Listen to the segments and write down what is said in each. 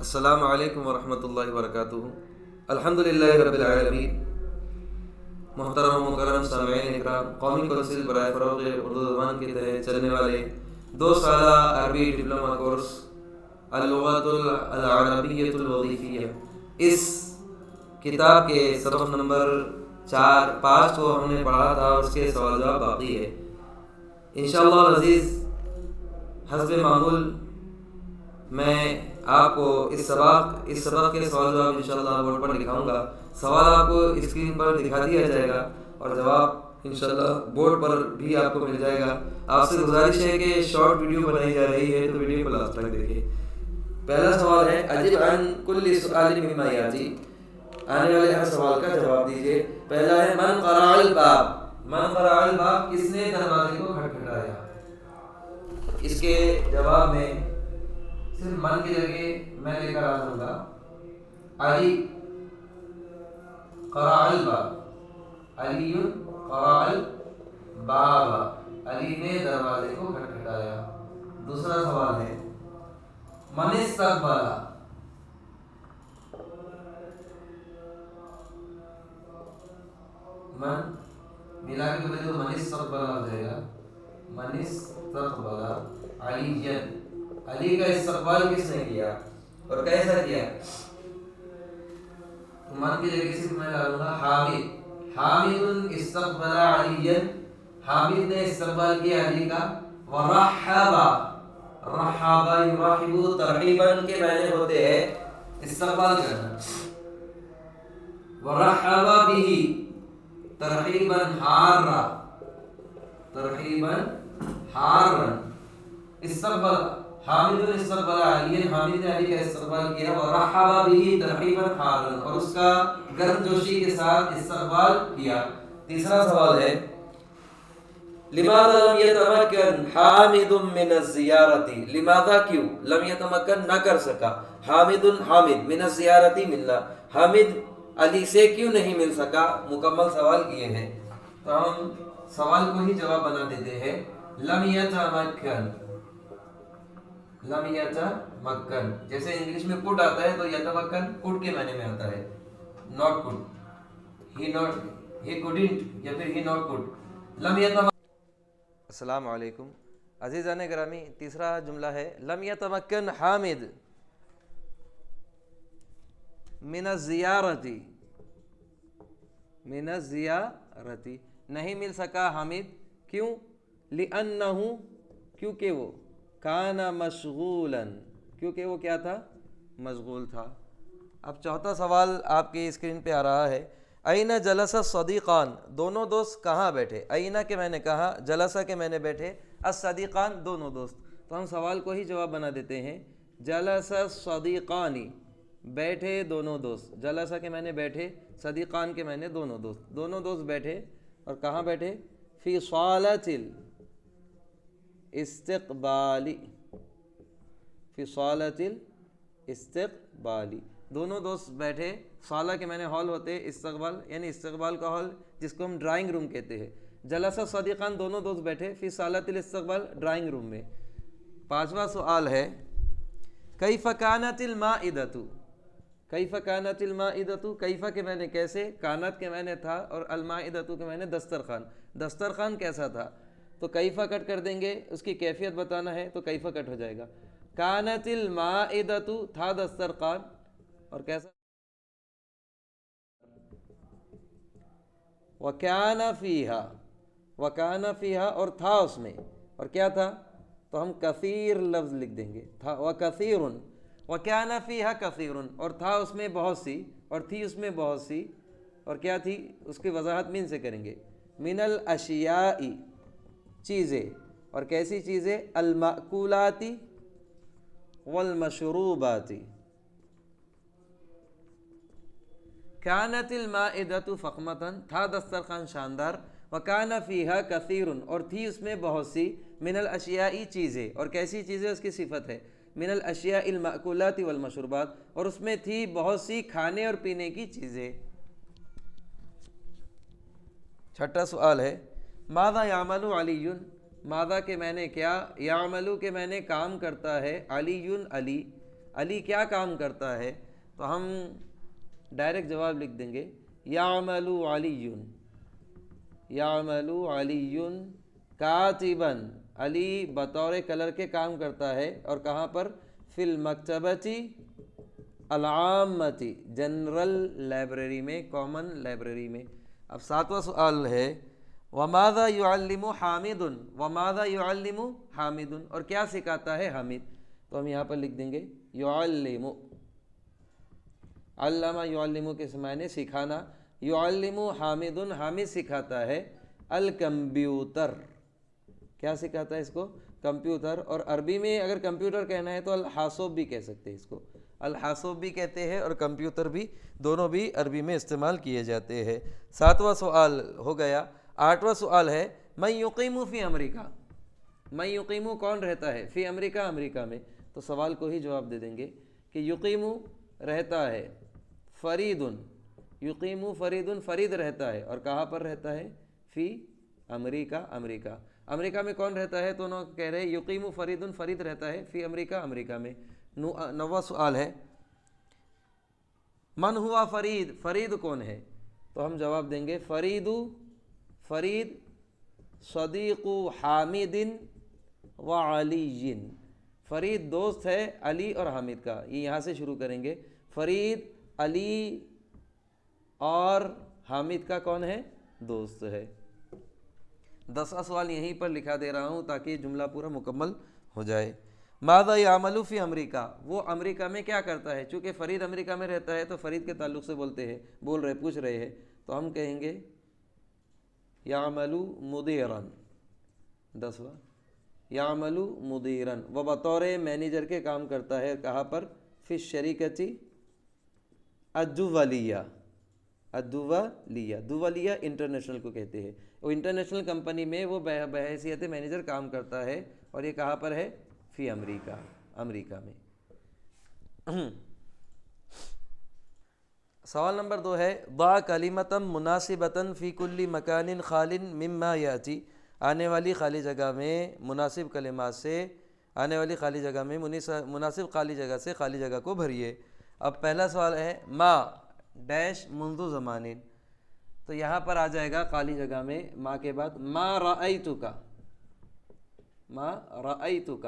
السلام علیکم ورحمۃ اللہ وبرکاتہ۔ الحمدللہ رب العالمین۔ محترم و مکرم سامعین اکرام، قومی کونسل برائے فروغ اردو زبان کے تحت چلنے والے 2 سالہ عربی ڈپلومہ کورس اللغۃ العربیۃ الوظیفیہ، اس کتاب کے سبق نمبر 5 کو ہم نے پڑھا تھا اور اس کے سوال جواب باقی ہے۔ انشاءاللہ العزیز حسب معمول میں آپ کو اس سبق کے سوال جواب انشاءاللہ بورڈ پر دکھاؤں گا۔ سوال آپ کو اسکرین پر دکھا دیا جائے گا اور جواب انشاءاللہ بورڈ پر بھی آپ کو مل جائے گا۔ آپ سے گزارش ہے کہ شارٹ ویڈیو بنائی جا رہی ہے تو ویڈیو کو لاسٹ تک دیکھیں۔ پہلا سوال ہے اجب عن کل سؤال مما یاتی، آنے والے ہر سوال کا جواب دیجیے۔ پہلا ہے من قرع الباب، من قرع الباب، کس نے دروازے کو کھٹکھٹایا؟ اس کے جواب میں صرف من کی جگہ میں لے کر آ جاؤں گا۔ علی قرع الباب، علی قرع الباب، علی نے دروازے کو کھٹکھٹایا۔ دوسرا سوال ہے من استقبل، من ملا کے بولے تو من استقبل آ جائے گا۔ من استقبل علی، علی کا استقبال کس نے کیا اور کیسا کیا؟ من کی جگہ صرف میں ڈالوں گا حامد، حامد استقبل علی، حامد نے استقبال کیا علی کا۔ ورحب، رحب یرحب، ترحیبا کے معنی ہوتے ہیں استقبال کرنا۔ ورحب به، ترحیبا حارا، ترحیبا حارا، استقبال حامد استقبال علی، حامد نے علی کا استقبال کیا۔ ورحب به ترحیبا حارا، اور اس کا گرم جوشی کے ساتھ استقبال کیا۔ تیسرا سوال ہے لماذا لم يتمكن حامد من الزیارت، لماذا کیوں لم يتمكن نہ کر سکا حامد حامد من الزیارت ملنا، حامد علی سے کیوں نہیں مل سکا؟ مکمل سوال کیے ہیں تو ہم سوال کو ہی جواب بنا دیتے ہیں۔ لم يتمكن، لم یتمکن، جیسے انگلش میں پٹ آتا ہے تو یتمکن پٹ کے معنی میں آتا ہے، ناٹ پٹ، ہی couldn't یا پھر ہی ناٹ پٹ، لم یتمکن۔ السلام علیکم عزیزان گرامی، تیسرا جملہ ہے لم یتمکن حامد من الزیارت، من الزیارت، نہیں مل سکا حامد، کیوں؟ لأنہ، کیونکہ وہ، کان مشغولا، کیونکہ وہ کیا تھا؟ مشغول تھا۔ اب چوتھا سوال آپ کی اسکرین پہ آ رہا ہے این جلس الصدیقان، دونوں دوست کہاں بیٹھے؟ این کے میں نے کہا، جلسہ کے میں نے بیٹھے، الصدیقان دونوں دوست، تو ہم سوال کو ہی جواب بنا دیتے ہیں۔ جلس الصدیقان، بیٹھے دونوں دوست، جلسہ کے میں نے بیٹھے، صدیقان کے میں نے دونوں دوست، دونوں دوست بیٹھے اور کہاں بیٹھے؟ فی صالۃ استقبالی، فی صالۃ الاستقبالی، دونوں دوست بیٹھے، صالہ کے معنی ہال ہوتے، استقبال یعنی استقبال کا ہال جس کو ہم ڈرائنگ روم کہتے ہیں۔ جلسہ صدیقان، دونوں دوست بیٹھے، فی صالۃ الاستقبال، ڈرائنگ روم میں۔ پانچواں سوال ہے کیف کانت المائدۃ، کیف کانت المائدۃ، کیف کے معنی کیسے، کانت کے معنی تھا اور المائدۃ کے معنی دسترخوان، دسترخوان کیسا تھا؟ تو کیفہ کٹ کر دیں گے، اس کی کیفیت بتانا ہے تو کیفہ کٹ ہو جائے گا۔ کانت المائدۃ، تھا دسترخوان اور کیسا؟ وکان فیہا، وکان فیہا، اور تھا اس میں، اور کیا تھا؟ تو ہم کثیر لفظ لکھ دیں گے، تھا وکثیر، وکان فیہا کثیر، اور تھا اس میں بہت سی، اور تھی اس میں بہت سی، اور کیا تھی؟ اس کی وضاحت من سے کریں گے۔ من الاشیاء، چیزیں، اور کیسی چیزیں؟ المأکولات والمشروبات۔ کانت المائدۃ فخمۃ، تھا دسترخوان شاندار، وکان فیہا کثیر، اور تھی اس میں بہت سی، من الاشیاء چیزیں، اور کیسی چیزیں؟ اس کی صفت ہے من الاشیاء المأکولات والمشروبات، اور اس میں تھی بہت سی کھانے اور پینے کی چیزیں۔ چھٹا سوال ہے ماذا یعمل علی، ماذا کے میں نے کیا، یعملو کے میں نے کام کرتا ہے، علی علی، علی کیا کام کرتا ہے؟ تو ہم ڈائریکٹ جواب لکھ دیں گے یعمل علی، یعمل علی کاتباً، علی بطور کلر کے کام کرتا ہے، اور کہاں پر؟ فی المکتبۃ العامۃ، جنرل لائبریری میں، کامن لائبریری میں۔ اب 7واں سوال ہے وماذا یعلم حامد، وماذا یعلم حامد، اور کیا سکھاتا ہے حامد؟ تو ہم یہاں پر لکھ دیں گے یعلم، علم یعلم کے معنی سکھانا، یعلم حامد، حامد سکھاتا ہے الکمپیوٹر، کیا سکھاتا ہے اس کو؟ کمپیوٹر۔ اور عربی میں اگر کمپیوٹر کہنا ہے تو الحاسوب بھی کہہ سکتے ہیں اس کو، الحاسوب بھی کہتے ہیں اور کمپیوٹر بھی، دونوں بھی عربی میں استعمال کیے جاتے ہیں۔ 7واں سوال ہو گیا۔ 8واں سوال ہے من یقیم فی امریکہ، من یقیم کون رہتا ہے؟ فی امریکہ، امریکہ میں۔ تو سوال کو ہی جواب دے دیں گے کہ یقیم رہتا ہے، فرید، یقیم فرید، فرید رہتا ہے، اور کہاں پر رہتا ہے؟ فی امریکہ، امریکہ۔ امریکہ میں کون رہتا ہے؟ تو انہوں کہہ رہے یقیم فرید، فرید رہتا ہے فی امریکہ، امریکہ میں۔ 9واں سوال ہے من ہوا فرید، فرید کون ہے؟ تو ہم جواب دیں گے فرید، فرید صدیق حامد و علی، فرید دوست ہے علی اور حامد کا۔ یہ یہاں سے شروع کریں گے، فرید علی اور حامد کا کون ہے؟ دوست ہے۔ 10واں سوال یہیں پر لکھا دے رہا ہوں تاکہ جملہ پورا مکمل ہو جائے۔ ماذا یعمل فی امریکہ، وہ امریکہ میں کیا کرتا ہے؟ چونکہ فرید امریکہ میں رہتا ہے تو فرید کے تعلق سے بولتے ہیں، پوچھ رہے ہیں، تو ہم کہیں گے یعمل مدیراً۔ 10واں یعمل مدیراً، وہ بطور مینیجر کے کام کرتا ہے، کہاں پر؟ فی الشریکۃ الدولیہ، الدولیہ، دولیہ انٹرنیشنل کو کہتے ہیں، وہ انٹرنیشنل کمپنی میں وہ بحیثیت مینیجر کام کرتا ہے، اور یہ کہاں پر ہے؟ فی امریکہ، امریکہ میں۔ سوال نمبر 2 ہے ضع کلمۃ مناسبۃ فی کل مکان خال مما یاتی، آنے والی خالی جگہ میں مناسب کلمات سے، آنے والی خالی جگہ میں مناسب خالی جگہ سے خالی جگہ کو بھریے۔ اب پہلا سوال ہے ما ڈیش منذ زمان، تو یہاں پر آ جائے گا خالی جگہ میں ما کے بعد ما رأیتک، ما رأیتک،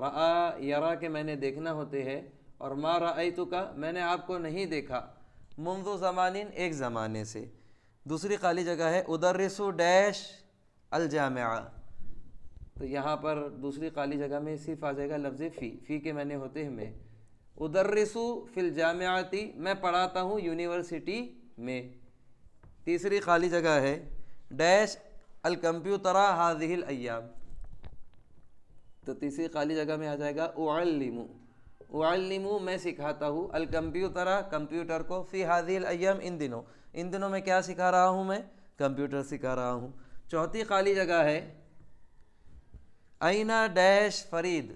رأا یرا کے میں نے دیکھنا ہوتے ہیں، اور ما رأیتک میں نے آپ کو نہیں دیکھا، منذ زمان ایک زمانے سے۔ دوسری خالی جگہ ہے ادرس ڈیش الجامعہ، تو یہاں پر دوسری خالی جگہ میں صرف آ جائے گا لفظ فی، فی کے معنی ہوتے ہیں میں۔ ادرس فی الجامعۃ، میں پڑھاتا ہوں یونیورسٹی میں۔ تیسری خالی جگہ ہے ڈیش الکمپیوٹر ہذہ الایام، تو تیسری خالی جگہ میں آ جائے گا اعلم، اعلم میں سکھاتا ہوں، الکمپیوٹر کمپیوٹر کو، فی ہذہ الایام ان دنوں میں کیا سکھا رہا ہوں میں؟ کمپیوٹر سکھا رہا ہوں۔ چوتھی خالی جگہ ہے اینا ڈیش فرید،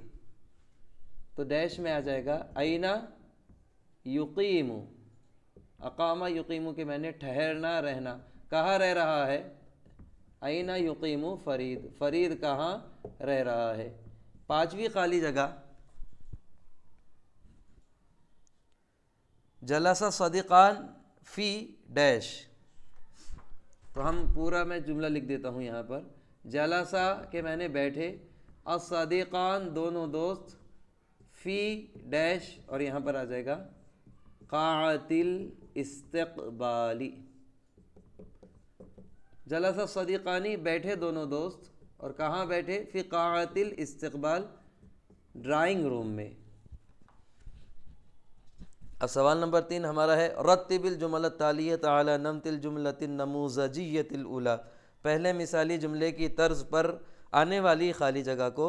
تو ڈیش میں آ جائے گا اینا یقیم، اقامہ یقیم کے میں نے ٹھہرنا، رہنا، کہاں رہ رہا ہے؟ اینا یقیم فرید، فرید کہاں رہ رہا ہے۔ پانچویں خالی جگہ جلس صدیقان فی ڈیش، تو ہم پورا میں جملہ لکھ دیتا ہوں یہاں پر، جلسہ کے میں نے بیٹھے، الصدیقان دونوں دوست، فی ڈیش، اور یہاں پر آ جائے گا قاعۃ الاستقبال، جلس الصدیقانی بیٹھے دونوں دوست، اور کہاں بیٹھے؟ فی قاعۃ الاستقبال، ڈرائنگ روم میں۔ اب سوال نمبر 3 ہمارا ہے رتب الجمل التالیۃ علی نمط الجملۃ النموذجیۃ الاولی، پہلے مثالی جملے کی طرز پر آنے والی خالی جگہ کو،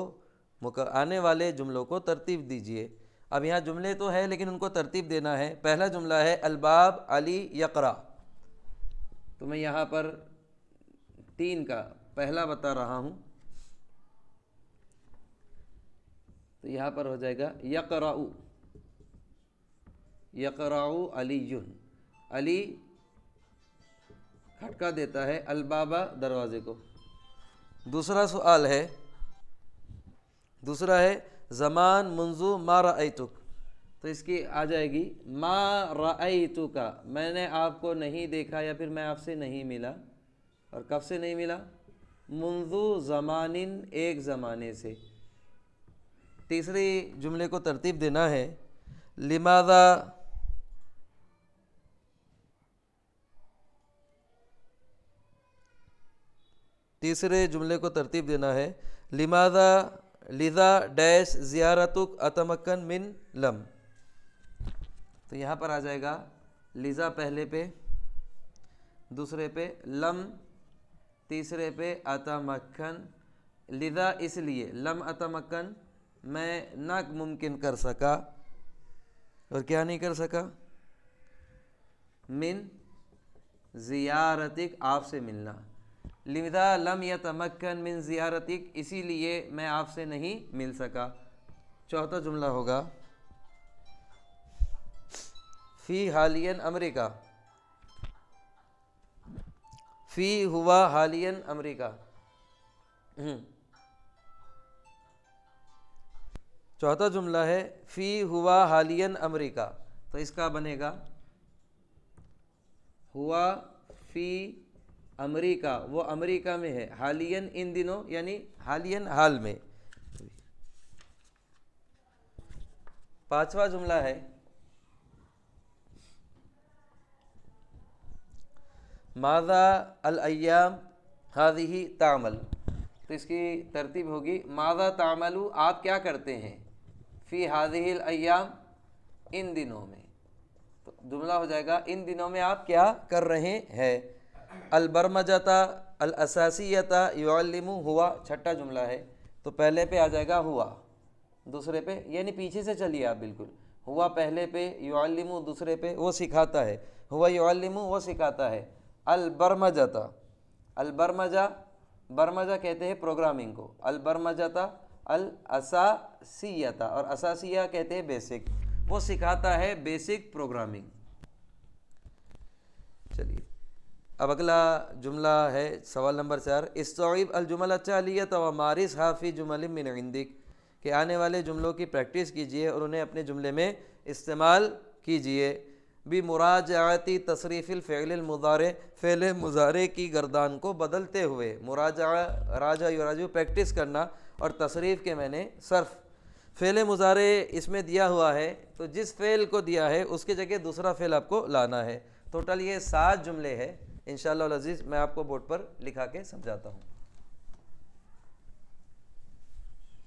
آنے والے جملوں کو ترتیب دیجیے۔ اب یہاں جملے تو ہے لیکن ان کو ترتیب دینا ہے۔ پہلا جملہ ہے الباب علی یقرأ، تو میں یہاں پر 3 کا پہلا بتا رہا ہوں، تو یہاں پر ہو جائے گا یقرأ، یقرأ علی، علی کھٹکا دیتا ہے البابا دروازے کو۔ دوسرا سوال ہے، دوسرا ہے زمان منذ ما رأیتک، تو اس کی آ جائے گی ما رأیتک، میں نے آپ کو نہیں دیکھا یا پھر میں آپ سے نہیں ملا. اور کب سے نہیں ملا؟ منذ زمان، ایک زمانے سے. تیسری جملے کو ترتیب دینا ہے. لماذا، تیسرے جملے کو ترتیب دینا ہے. لماذا لذا ڈیش زیارتک اتمکن من لم. تو یہاں پر آ جائے گا لذا پہلے پہ، دوسرے پہ لم، تیسرے پہ اتمکن. لذا اس لیے، لم اتمکن میں نہ ممکن کر سکا. اور کیا نہیں کر سکا؟ من زیارتک، آپ سے ملنا. لذا لم یتمکن من زیارتک، اسی لیے میں آپ سے نہیں مل سکا. چوتھا جملہ ہوگا فی حالین امریکہ. فی ہوا حالین امریکہ. چوتھا جملہ ہے فی ہوا حالین امریکہ. تو اس کا بنے گا ہوا فی امریکہ، وہ امریکہ میں ہے. حالین ان دنوں، یعنی حالین حال میں. پانچواں جملہ ہے ماذا الایام ہذہ تعمل. تو اس کی ترتیب ہوگی ماذا تعمل، آپ کیا کرتے ہیں، فی ہذہ الایام، ان دنوں میں. تو جملہ ہو جائے گا ان دنوں میں آپ کیا کر رہے ہیں. البرمجۃ الاساسیۃ یعلم ہوا، چھٹا جملہ ہے. تو پہلے پہ آ جائے گا ہوا، دوسرے پہ، یعنی پیچھے سے چلیے آپ بالکل. ہوا پہلے پہ، یعلم دوسرے پہ، وہ سکھاتا ہے. ہوا یعلم، وہ سکھاتا ہے. البرمجۃ، البرمجہ، برمجہ کہتے ہیں پروگرامنگ کو. البرمجۃ الاساسیۃ، اور اساسیہ کہتے ہیں بیسک، وہ سکھاتا ہے بیسک پروگرامنگ. چلیے اب اگلا جملہ ہے سوال نمبر 4. استوعب الجمل التالیۃ ومارسھا فی جمل من عندک. کہ آنے والے جملوں کی پریکٹس کیجئے اور انہیں اپنے جملے میں استعمال کیجئے. بمراجعۃ تصریف الفعل المضارع، فعل مضارع کی گردان کو بدلتے ہوئے. مراجعہ، راجع یراجع، پریکٹس کرنا، اور تصریف کے میں نے صرف. فعل مضارع اس میں دیا ہوا ہے، تو جس فعل کو دیا ہے اس کی جگہ دوسرا فعل آپ کو لانا ہے. ٹوٹل یہ 7 جملے ہیں. انشاءاللہ العزیز میں آپ کو بورڈ پر لکھا کے سمجھاتا ہوں.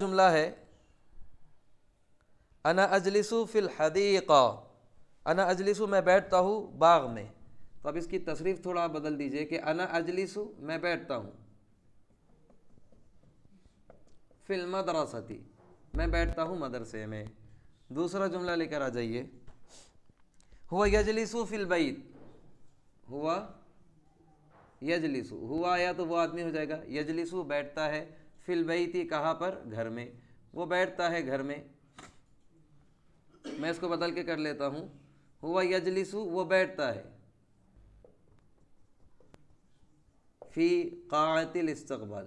جملہ ہے انا اجلس فی الحدیقہ. انا اجلس، میں بیٹھتا ہوں باغ میں. تو اب اس کی تصریف تھوڑا بدل دیجئے کہ انا اجلس، میں بیٹھتا ہوں. فی المدرسۃ، میں بیٹھتا ہوں مدرسے میں. دوسرا جملہ لے کر آ جائیے. ہوا یجلس فی البیت. ہوا یجلس، ہوا آیا تو وہ آدمی ہو جائے گا. یجلس بیٹھتا ہے، فی البیت کہاں پر، گھر میں. وہ بیٹھتا ہے گھر میں. میں اس کو بدل کے کر لیتا ہوں. ہوا یجلس، وہ بیٹھتا ہے، فی قاعۃ الاستقبال،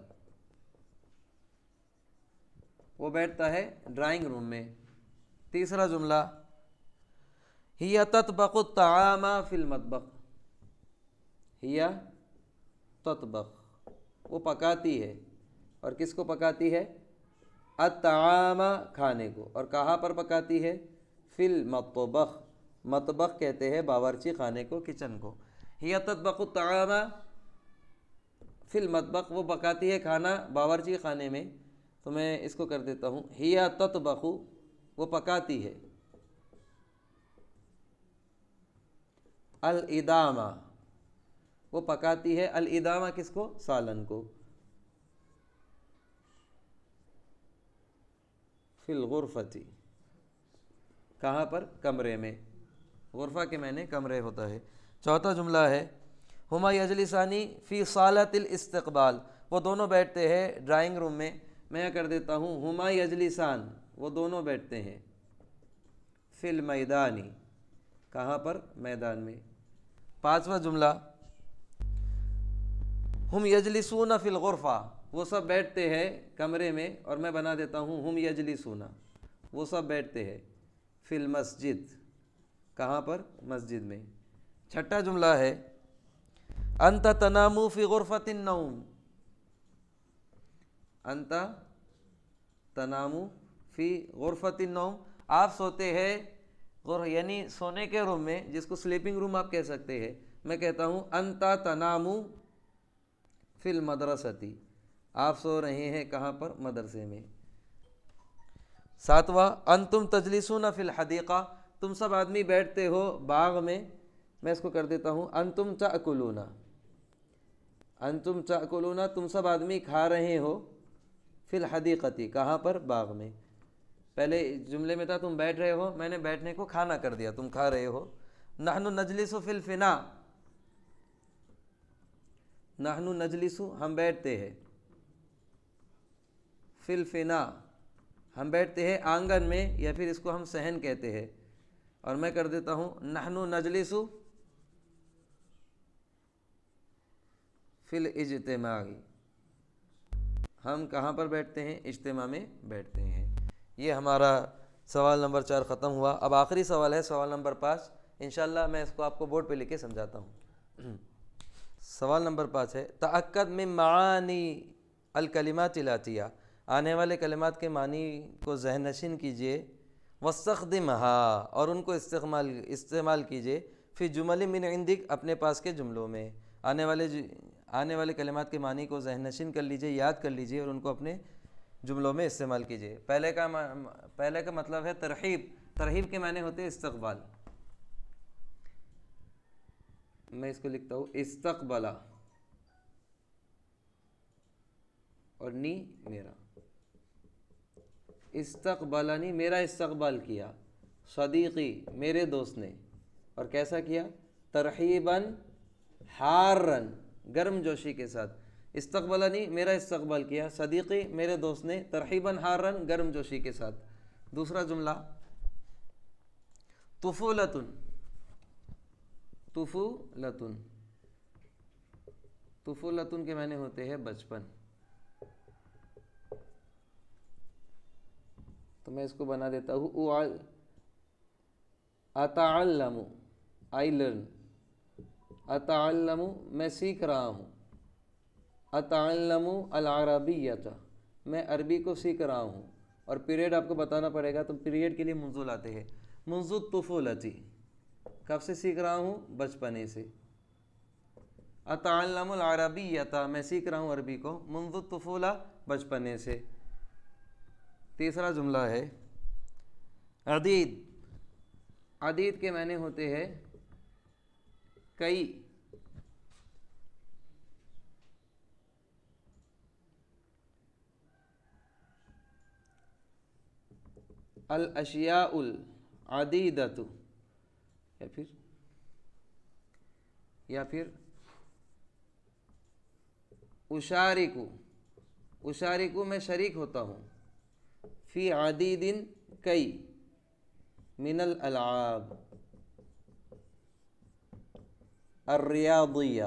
وہ بیٹھتا ہے ڈرائنگ روم میں. تیسرا جملہ ہی تطبخ الطعام فی المطبخ. ہی تطبخ، وہ پکاتی ہے. اور کس کو پکاتی ہے؟ الطعام، کھانے کو. اور کہاں پر پکاتی ہے؟ فی المطبخ. مطبخ کہتے ہیں باورچی خانے کو، کچن کو. ہی تطبخ الطعام فی المطبخ، وہ پکاتی ہے کھانا باورچی خانے میں. تو میں اس کو کر دیتا ہوں ہی تطبخ، وہ پکاتی ہے. الادامہ، وہ پکاتی ہے. الادامہ کس کو؟ سالن کو. فی الغرفۃ، کہاں پر؟ کمرے میں. غرفہ کے میں نے کمرے ہوتا ہے. چوتھا جملہ ہے ہما یجلسانی فی صالۃ الاستقبال. وہ دونوں بیٹھتے ہیں ڈرائنگ روم میں. میں کر دیتا ہوں ہما یجلسان، وہ دونوں بیٹھتے ہیں. فی المیدان، کہاں پر؟ میدان میں. پانچواں جملہ ہم یجلسون فی الغرفہ، وہ سب بیٹھتے ہیں کمرے میں. اور میں بنا دیتا ہوں ہم یجلسون، وہ سب بیٹھتے ہیں فی المسجد، کہاں پر؟ مسجد میں۔ چھٹا جملہ ہے انت تنام فی غرفۃ النوم، انت تنام فی غرفۃ النوم، آپ سوتے ہیں یعنی سونے کے روم میں، جس کو سلیپنگ روم آپ کہہ سکتے ہیں۔ میں کہتا ہوں انت تنام فی المدرسۃ، آپ سو رہے ہیں کہاں پر؟ مدرسے میں۔ ساتواں انتم تجلسون فی الحدیقہ، تم سب آدمی بیٹھتے ہو باغ میں۔ میں اس کو کر دیتا ہوں انتم تأکلون، انتم تأکلون، تم سب آدمی کھا رہے ہو، فی الحدیقۃ، کہاں پر؟ باغ میں۔ پہلے جملے میں تھا تم بیٹھ رہے ہو، میں نے بیٹھنے کو کھانا کر دیا، تم کھا رہے ہو۔ نحن نجلس فی الفناء، نحن نجلس، ہم بیٹھتے ہیں، فی الفناء، ہم بیٹھتے ہیں آنگن میں، یا پھر اس کو ہم صحن کہتے ہیں۔ اور میں کر دیتا ہوں نحن نجلس فی الاجتماع، ہم کہاں پر بیٹھتے ہیں؟ اجتماع میں بیٹھتے ہیں۔ یہ ہمارا سوال نمبر 4 ختم ہوا۔ اب آخری سوال ہے سوال نمبر 5، انشاءاللہ میں اس کو آپ کو بورڈ پہ لکھ کے سمجھاتا ہوں۔ سوال نمبر 5 ہے تأکد من معانی الکلمات الآتیہ، آنے والے کلمات کے معنی کو ذہن نشین کیجئے، واستخدمها، اور ان کو استعمال کیجئے، فی جمل من عندک، اپنے پاس کے جملوں میں۔ آنے والے کلمات کے معنی کو ذہن نشین کر لیجئے، یاد کر لیجئے، اور ان کو اپنے جملوں میں استعمال کیجئے۔ پہلے کا مطلب ہے ترحیب، ترحیب کے معنی ہوتے ہیں استقبال۔ میں اس کو لکھتا ہوں استقبلا، اور نی میرا، استقبلنی، میرا استقبال کیا، صدیقی، میرے دوست نے، اور کیسا کیا؟ ترحیباً حارن، گرم جوشی کے ساتھ۔ استقبلنی، میرا استقبال کیا، صدیقی، میرے دوست نے، ترحیباً حارن، گرم جوشی کے ساتھ۔ دوسرا جملہ طفولتن، طفولتن، طفولتن کے معنی ہوتے ہیں بچپن۔ تو میں اس کو بنا دیتا ہوں اتعلم، آئی لرن، اتعلم، میں سیکھ رہا ہوں، اتعلم العربیۃ، میں عربی کو سیکھ رہا ہوں۔ اور پیریڈ آپ کو بتانا پڑے گا، تو پیریڈ کے لیے منذ لاتے ہیں، منذ الطفولۃ، کب سے سیکھ رہا ہوں؟ بچپنے سے۔ اتعلم العربیۃ، میں سیکھ رہا ہوں عربی کو، منذ الطفولہ، بچپنے سے۔ تیسرا جملہ ہے عدید، عدید کے معنی ہوتے ہیں کئی۔ الاشیاء العدیدۃ، یا پھر اشارکو، اشارکو، میں شریک ہوتا ہوں، فی عدید، کئی، من الالعاب الریاضیہ،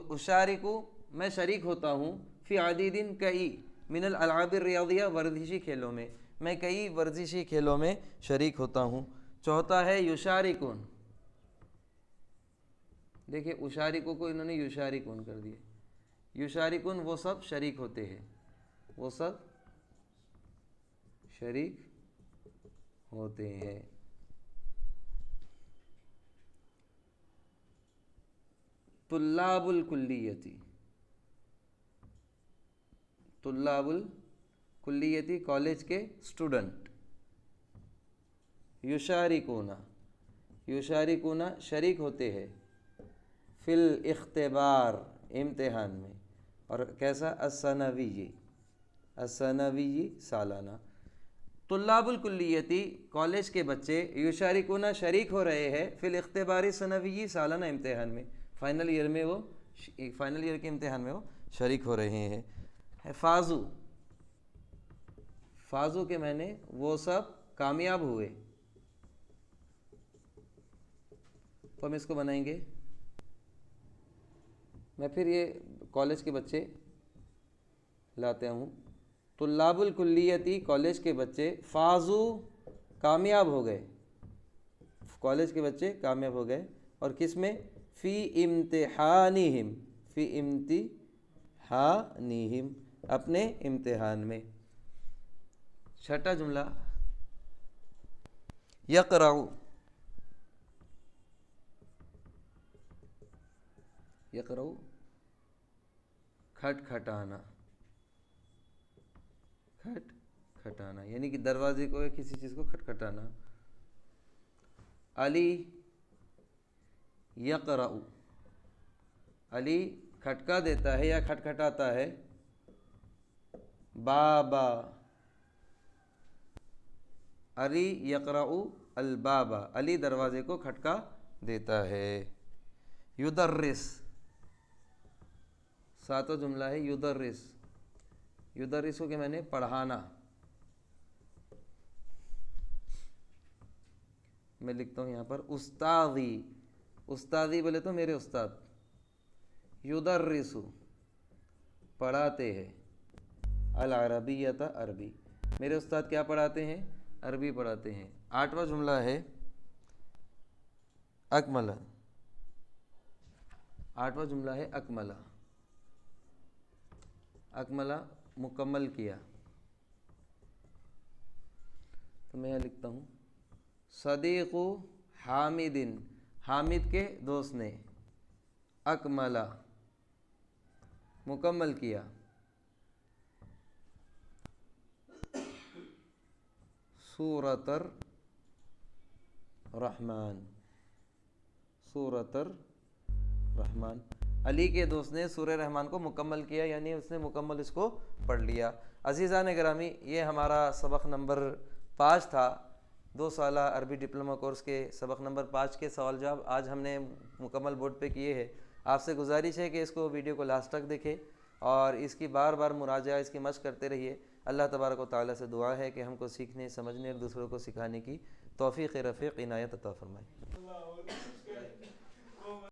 اشارکو، میں شریک ہوتا ہوں، فی عدید، کئی، من الالعاب الریاضیہ، ورزشی کھیلوں میں، میں کئی ورزشی کھیلوں میں شریک ہوتا ہوں۔ چوتھا ہے یشارکون، دیکھیں اشارکو کو انہوں نے یشارکون کر دیا۔ یشارکون، وہ سب شریک ہوتے ہیں، وہ سب شریک ہوتے ہیں۔ طلاب الکلیتی، طلاب الکلیتی، کالج کے اسٹوڈنٹ۔ یشارکون، یشارکون، شریک ہوتے ہیں، فی الاختبار، امتحان میں، اور کیسا؟ السنوی، السنوی، سالانہ۔ طلاب الکلیتی، کالج کے بچے، یشارکون، شریک ہو رہے ہیں، فی الاختبار سنوی، سالانہ امتحان میں، فائنل ایئر میں وہ، فائنل ایئر کے امتحان میں وہ شریک ہو رہے ہیں۔ فازو، فازو کے معنی وہ سب کامیاب ہوئے۔ تو ہم اس کو بنائیں گے، میں پھر یہ کالج کے بچے لاتے ہوں، طلاب الکلیتی کالج کے بچے، فازو کامیاب ہو گئے، کالج کے بچے کامیاب ہو گئے، اور کس میں؟ فی امتحانہم، فی امتحانہم، اپنے امتحان میں۔ چھٹا جملہ یقرأ، یقرأ کھٹ کھٹانا، کھٹ کھٹانا یعنی کہ دروازے کو یا کسی چیز کو کھٹکھٹانا۔ علی یقرأ، علی کھٹکا دیتا ہے یا کھٹکھٹاتا ہے، بابا، علی یقرأ الباب، علی دروازے کو کھٹکا دیتا ہے۔ یدرس، ساتواں جملہ ہے یدرس، یدرسو کے معنی پڑھانا۔ میں لکھتا ہوں یہاں پر استاذی، استاذی بولے تو میرے استاد، یدرسو پڑھاتے ہیں، العربیۃ عربی، میرے استاد کیا پڑھاتے ہیں؟ عربی پڑھاتے ہیں۔ آٹھواں جملہ ہے اکملہ، آٹھواں جملہ ہے اکملہ، اکملہ مکمل کیا۔ تو میں یہاں لکھتا ہوں صدیق حامد، حامد کے دوست نے، اکملہ مکمل کیا۔ سورۃ الرحمن، سورۃ الرحمن، علی کے دوست نے سورہ رحمان کو مکمل کیا، یعنی اس نے مکمل اس کو پڑھ لیا۔ عزیزان گرامی، یہ ہمارا سبق نمبر 5 تھا، 2 سالہ عربی ڈپلومہ کورس کے سبق نمبر 5 کے سوال جواب آج ہم نے مکمل بورڈ پہ کیے ہیں۔ آپ سے گزارش ہے کہ اس کو ویڈیو کو لاسٹ تک دیکھیں اور اس کی بار بار مراجعہ، اس کی مشق کرتے رہیے۔ اللہ تبارک و تعالیٰ سے دعا ہے کہ ہم کو سیکھنے، سمجھنے اور دوسروں کو سکھانے کی توفیق رفیق عنایت عطا فرمائے۔